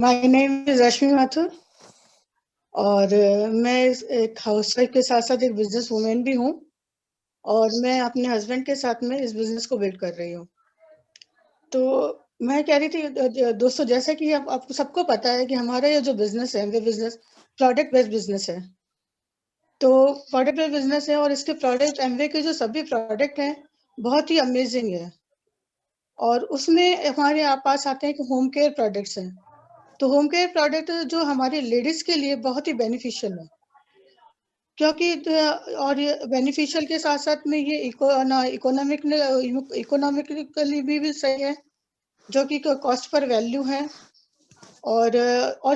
My name is रश्मि माथुर और मैं एक हाउसवाइफ के साथ साथ एक बिजनेस वूमेन भी हूँ और मैं अपने हस्बैंड के साथ में इस बिजनेस को बिल्ड कर रही हूँ। तो मैं कह रही थी दोस्तों, जैसा कि आपको सबको पता है कि हमारा ये जो बिजनेस है वो बिजनेस प्रोडक्ट बेस्ड बिजनेस है। तो प्रोडक्ट बेस्ड बिजनेस है और इसके प्रोडक्ट एमवे के जो सभी प्रोडक्ट हैं बहुत ही अमेजिंग है। और उसमें हमारे पास आते हैं कि होम केयर प्रोडक्ट्स हैं। तो होम केयर प्रोडक्ट जो हमारी लेडीज के लिए बहुत ही बेनिफिशियल है, क्योंकि और ये बेनिफिशियल के साथ साथ में ये इकोनॉमिकली भी सही है, जो कि कॉस्ट पर वैल्यू है। और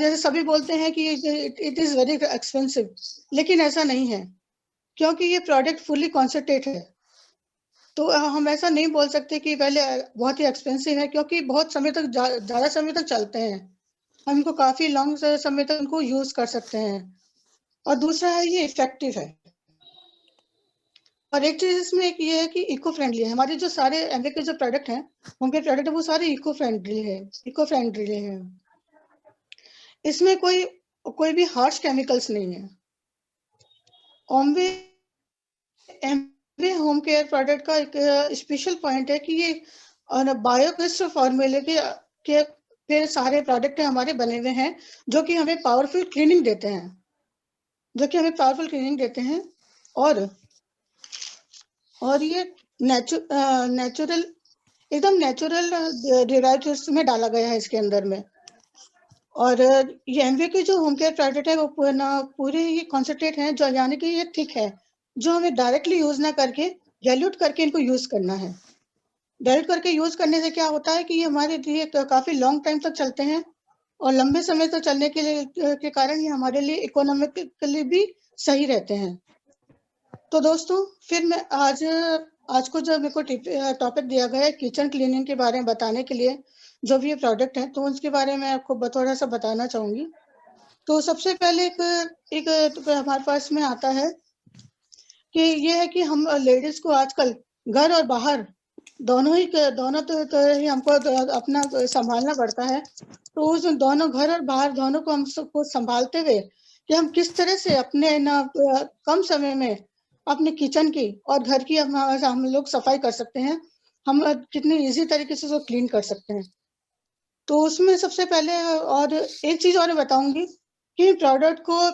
जैसे सभी बोलते हैं कि इट इज वेरी एक्सपेंसिव, लेकिन ऐसा नहीं है, क्योंकि ये प्रोडक्ट फुली कॉन्सेंट्रेट है। तो हम ऐसा नहीं बोल सकते कि पहले बहुत ही एक्सपेंसिव है, क्योंकि बहुत समय तक ज्यादा समय तक चलते हैं। हम इनको काफी लॉन्ग समय तक इनको यूज कर सकते हैं। और दूसरा है, ये इफेक्टिव है। और एक चीज इसमें एक ये है कि इको फ्रेंडली है। हमारे जो सारे एमवे के जो प्रोडक्ट हैं, होम केयर प्रोडक्ट है, वो सारे इको फ्रेंडली है। इसमें कोई भी हार्श केमिकल्स नहीं है। Amway Amway home care product का एक स्पेशल पॉइंट है कि ये बायोगैस फॉर्मूले के सारे प्रोडक्ट हमारे बने हुए हैं, जो कि हमें पावरफुल क्लीनिंग देते हैं। और ये नेचुरल एकदम नेचुरल डिराइव्ड में डाला गया है इसके अंदर में। और ये एमवे के जो होम केयर प्रोडक्ट है वो पूरे ये कॉन्सेंट्रेट हैं, जो यानी कि ये थिक है, जो हमें डायरेक्टली यूज ना करके डाइल्यूट करके इनको यूज करना है। डाइल्यूट करके यूज करने से क्या होता है कि ये हमारे लिए काफी लॉन्ग टाइम तक चलते हैं, और लंबे समय तक चलने के कारण ये हमारे लिए इकोनॉमिकली भी सही रहते हैं। तो दोस्तों, फिर मैं आज को जब मेरे को टॉपिक दिया गया है किचन क्लीनिंग के बारे में बताने के लिए, जो भी ये प्रोडक्ट है, तो उसके बारे में आपको थोड़ा सा बताना चाहूंगी। तो सबसे पहले एक हमारे पास में आता है कि ये है कि हम लेडीज को आजकल घर और बाहर दोनों ही हमको अपना संभालना पड़ता है। तो उस दोनों घर और बाहर दोनों को हम सबको संभालते हुए कि हम किस तरह से अपने कम समय में अपने किचन की और घर की हम लोग सफाई कर सकते हैं, हम कितनी इजी तरीके से उसको क्लीन कर सकते हैं। तो उसमें सबसे पहले और एक चीज और बताऊंगी कि प्रोडक्ट को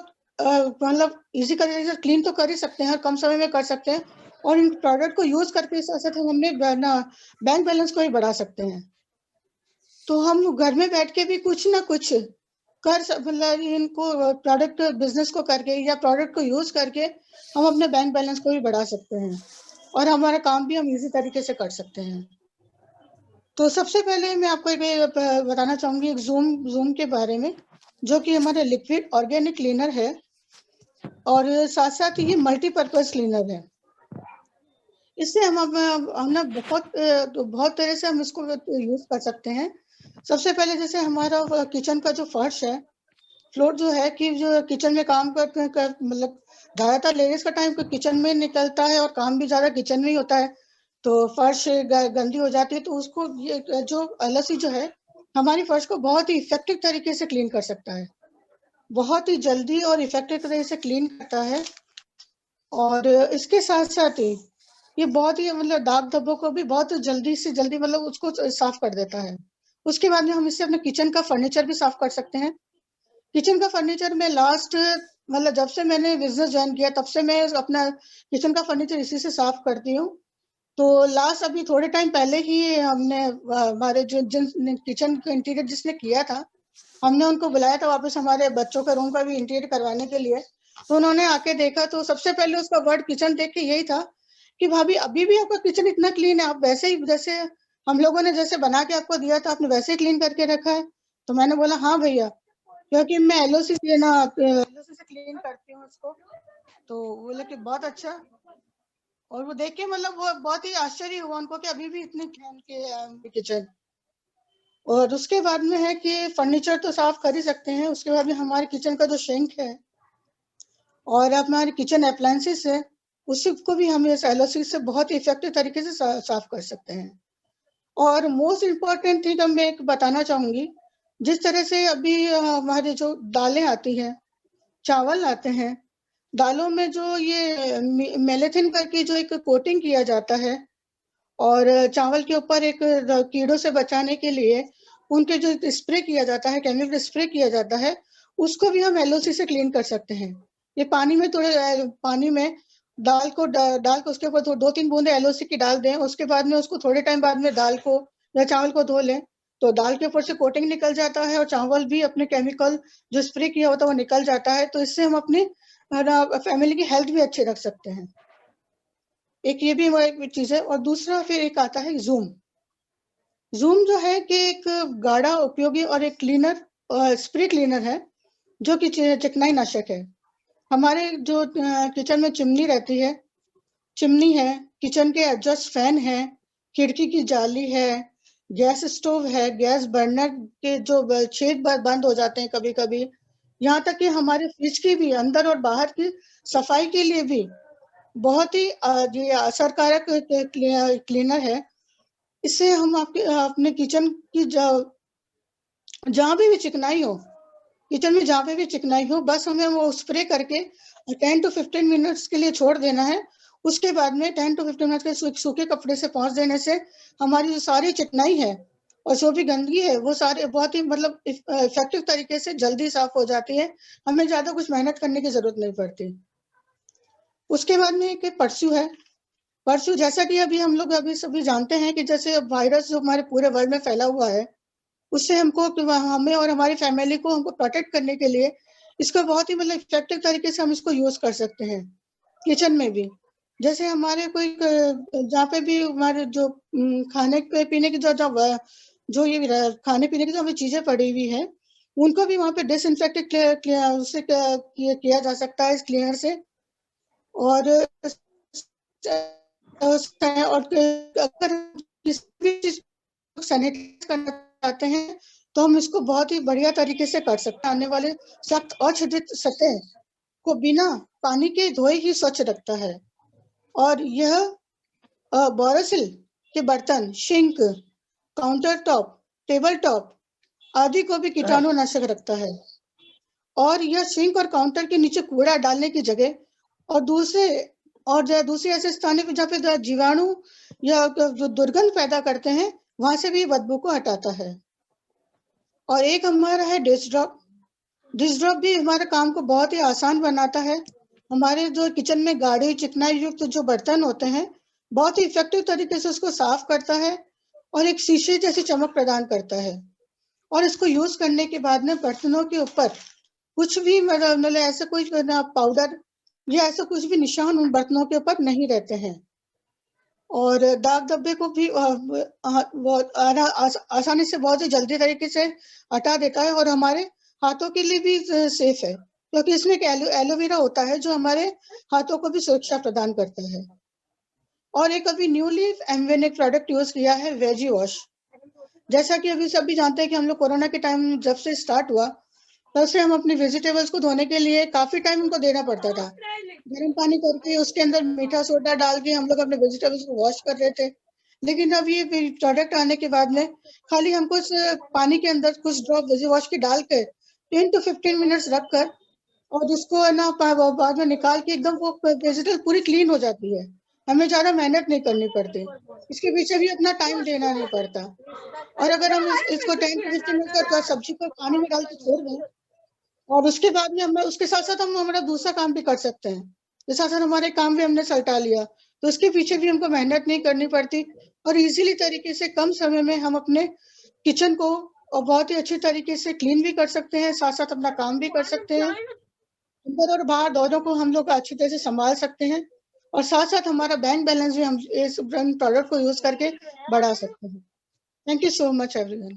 मतलब इजी तरीके से क्लीन तो कर ही सकते हैं और कम समय में कर सकते हैं, और इन प्रोडक्ट को यूज करके साथ साथ हम अपने बैंक बैलेंस को भी बढ़ा सकते हैं। तो हम घर में बैठ के भी कुछ ना कुछ मतलब इनको प्रोडक्ट बिजनेस को करके या प्रोडक्ट को यूज करके हम अपने बैंक बैलेंस को भी बढ़ा सकते हैं, और हमारा काम भी हम इजी तरीके से कर सकते हैं। तो सबसे पहले मैं आपको एक बताना चाहूंगी एक जूम के बारे में, जो कि हमारा लिक्विड ऑर्गेनिक क्लीनर है, और साथ साथ ये मल्टीपर्पज क्लीनर है। इससे हम ना बहुत तरह से हम इसको यूज कर सकते हैं। सबसे पहले जैसे हमारा किचन का जो फर्श है, फ्लोर जो है, कि जो किचन में काम मतलब ज्यादातर लेडीज का टाइम किचन में निकलता है और काम भी ज्यादा किचन में ही होता है, तो फर्श गंदी हो जाती है। तो उसको ये जो एलएसी जो है, हमारी फर्श को बहुत ही इफेक्टिव तरीके से क्लीन कर सकता है, बहुत ही जल्दी और इफेक्टिव तरीके से क्लीन करता है। और इसके साथ साथ ही ये बहुत ही मतलब दाग धब्बों को भी बहुत जल्दी से जल्दी मतलब उसको साफ कर देता है। उसके बाद में हम इससे अपने किचन का फर्नीचर भी साफ कर सकते हैं। किचन का फर्नीचर में लास्ट मतलब जब से मैंने बिजनेस ज्वाइन किया तब से मैं अपना किचन का फर्नीचर इसी से साफ करती हूँ। तो लास्ट अभी थोड़े टाइम पहले ही हमने हमारे जो जिन किचन का इंटीरियर जिसने किया था, हमने उनको बुलाया था वापस हमारे बच्चों का रूम का भी इंटीरियर करवाने के लिए। तो उन्होंने आके देखा, तो सबसे पहले उसका वर्ड किचन देख के यही था कि भाभी अभी भी आपका किचन इतना क्लीन है, आप वैसे ही जैसे हम लोगों ने जैसे बना के आपको दिया था आपने वैसे ही क्लीन करके रखा है। तो मैंने बोला हाँ भैया, क्योंकि मैं एलओसी से क्लीन करती हूँ उसको। तो बोले कि बहुत अच्छा। और वो देख के मतलब वो बहुत ही आश्चर्य हुआ उनको कि अभी भी इतने क्लीन के किचन। और उसके बाद में है कि फर्नीचर तो साफ कर ही सकते हैं, उसके बाद में हमारे किचन का जो सिंक है और हमारे किचन अप्लायंसेस है, उसको भी हम इस एलओसी से बहुत ही इफेक्टिव तरीके से साफ कर सकते हैं। और मोस्ट इम्पोर्टेंट थिंग मैं एक बताना चाहूंगी जिस तरह से अभी हमारे जो दालें आती हैं, चावल आते हैं, दालों में जो ये मेलेथिन करके जो एक कोटिंग किया जाता है और चावल के ऊपर एक कीड़ों से बचाने के लिए उनके जो स्प्रे किया जाता है, केमिकल स्प्रे किया जाता है, उसको भी हम एलओसी से क्लीन कर सकते हैं। ये पानी में थोड़े पानी में दाल को उसके ऊपर 2-3 बूंदे एलओसी की डाल दें, उसके बाद में उसको थोड़े टाइम बाद में दाल को या चावल को धो लें, तो दाल के ऊपर से कोटिंग निकल जाता है और चावल भी अपने केमिकल जो स्प्रे किया होता है वो निकल जाता है। तो इससे हम अपनी फैमिली की हेल्थ भी अच्छी रख सकते हैं। एक ये भी एक चीज़ है और दूसरा फिर एक आता है ज़ूम। ज़ूम जो है कि एक गाढ़ा उपयोगी और एक क्लीनर स्प्रे क्लीनर है, जो कि चिकनाई नाशक है। हमारे जो किचन में चिमनी है, किचन के एडजस्ट फैन है, खिड़की की जाली है, गैस स्टोव है, गैस बर्नर के जो छेद बंद हो जाते हैं कभी-कभी, यहाँ तक कि हमारे फ्रिज की भी अंदर और बाहर की सफाई के लिए भी बहुत ही ये असरकारक क्लीनर है। इससे हम आपके अपने किचन की जहाँ भी चिकनाई हो, किचन में जहाँ पे भी चिकनाई हो, बस हमें वो स्प्रे करके 10 टू 15 मिनट्स के लिए छोड़ देना है। उसके बाद में 10 टू 15 मिनट के सूखे कपड़े से पोंछ देने से हमारी जो सारी चिकनाई है और जो भी गंदगी है, वो सारे बहुत ही मतलब इफेक्टिव तरीके से जल्दी साफ हो जाती है। हमें ज़्यादा कुछ मेहनत करने की ज़रूरत नहीं पड़ती। उसके बाद में एक परस्यू है। परसों जैसा कि अभी हम लोग अभी सभी जानते हैं कि जैसे वायरस जो हमारे पूरे वर्ल्ड में फैला हुआ है, उससे हमको हमें और हमारी फैमिली को हमको प्रोटेक्ट करने के लिए इसको बहुत ही मतलब इफेक्टिव तरीके से हम इसको यूज कर सकते हैं किचन में भी। जैसे हमारे कोई जहाँ पे भी हमारे जो खाने पीने की जो ये खाने पीने की जो हमें चीजें पड़ी हुई है, उनको भी वहाँ पे डिसइंफेक्टेड उससे किया जा सकता है इस क्लीनर से। और और अगर किसी भी चीज सैनिटाइज करना चाहते हैं तो हम इसको बहुत ही बढ़िया तरीके से कर सकते हैं। आने वाले सख्त अछिद्रित सतह को बिना पानी के धोए ही स्वच्छ रखता है और यह बोरोसिल के बर्तन, sink, counter top, table top आदि को भी कीटाणुनाशक रखता है। और यह सिंक और काउंटर के नीचे कूड़ा डालने की जगह और दूसरे ऐसे स्थानों पे जहाँ पे जीवाणु या जो दुर्गंध पैदा करते हैं, वहां से भी बदबू को हटाता है। और एक हमारा है डिश ड्रॉप भी हमारे काम को बहुत ही आसान बनाता है। हमारे जो किचन में गाढ़े चिकनाई युक्त जो बर्तन होते हैं, बहुत ही इफेक्टिव तरीके से उसको साफ करता है और एक शीशे जैसी चमक प्रदान करता है। और इसको यूज करने के बाद में बर्तनों के ऊपर कुछ भी मतलब ऐसा कोई पाउडर या ऐसा कुछ भी निशान उन बर्तनों के ऊपर नहीं रहते हैं। और दाग धब्बे को भी आसानी से बहुत ही जल्दी तरीके से हटा देता है और हमारे हाथों के लिए भी सेफ है, क्योंकि इसमें एक एलोवेरा होता है जो हमारे हाथों को भी सुरक्षा प्रदान करता है। और एक अभी न्यूली मैंने एक प्रोडक्ट यूज किया है, वेजी वॉश। जैसा कि अभी सभी जानते हैं कि हम लोग कोरोना के टाइम जब से स्टार्ट हुआ, तब से हम अपने वेजिटेबल्स को धोने के लिए काफी टाइम उनको देना पड़ता था। गर्म पानी करके उसके अंदर मीठा सोडा डाल के हम लोग अपने वेजिटेबल्स को वॉश कर रहे थे। लेकिन अब ये प्रोडक्ट आने के बाद में खाली हमको इस पानी के अंदर कुछ ड्रॉप वेजी वॉश के डाल के 10 टू 15 मिनट्स रख कर और उसको है ना बाद में निकाल के एकदम वो वेजिटेबल पूरी क्लीन हो जाती है। हमें ज्यादा मेहनत नहीं करनी पड़ती, इसके पीछे भी अपना टाइम देना नहीं पड़ता। और अगर हम इसको 10 टू 15 मिनट तक सब्जी को पानी में डाल के छोड़ दें और उसके बाद में हम उसके साथ-साथ हम हमारा दूसरा काम भी कर सकते हैं। के साथ-साथ हमारे काम भी हमने सलटा लिया, तो उसके पीछे भी हमको मेहनत नहीं करनी पड़ती और ईज़िली तरीके से कम समय में हम अपने किचन को और बहुत ही अच्छी तरीके से क्लीन भी कर सकते हैं, साथ-साथ अपना काम भी कर सकते हैं। अंदर और बाहर दोनों को हम लोग अच्छी तरह से सँभाल सकते हैं और साथ-साथ हमारा बैंक बैलेंस भी हम इस प्रोडक्ट को यूज़ करके बढ़ा सकते हैं। Thank you so much everyone.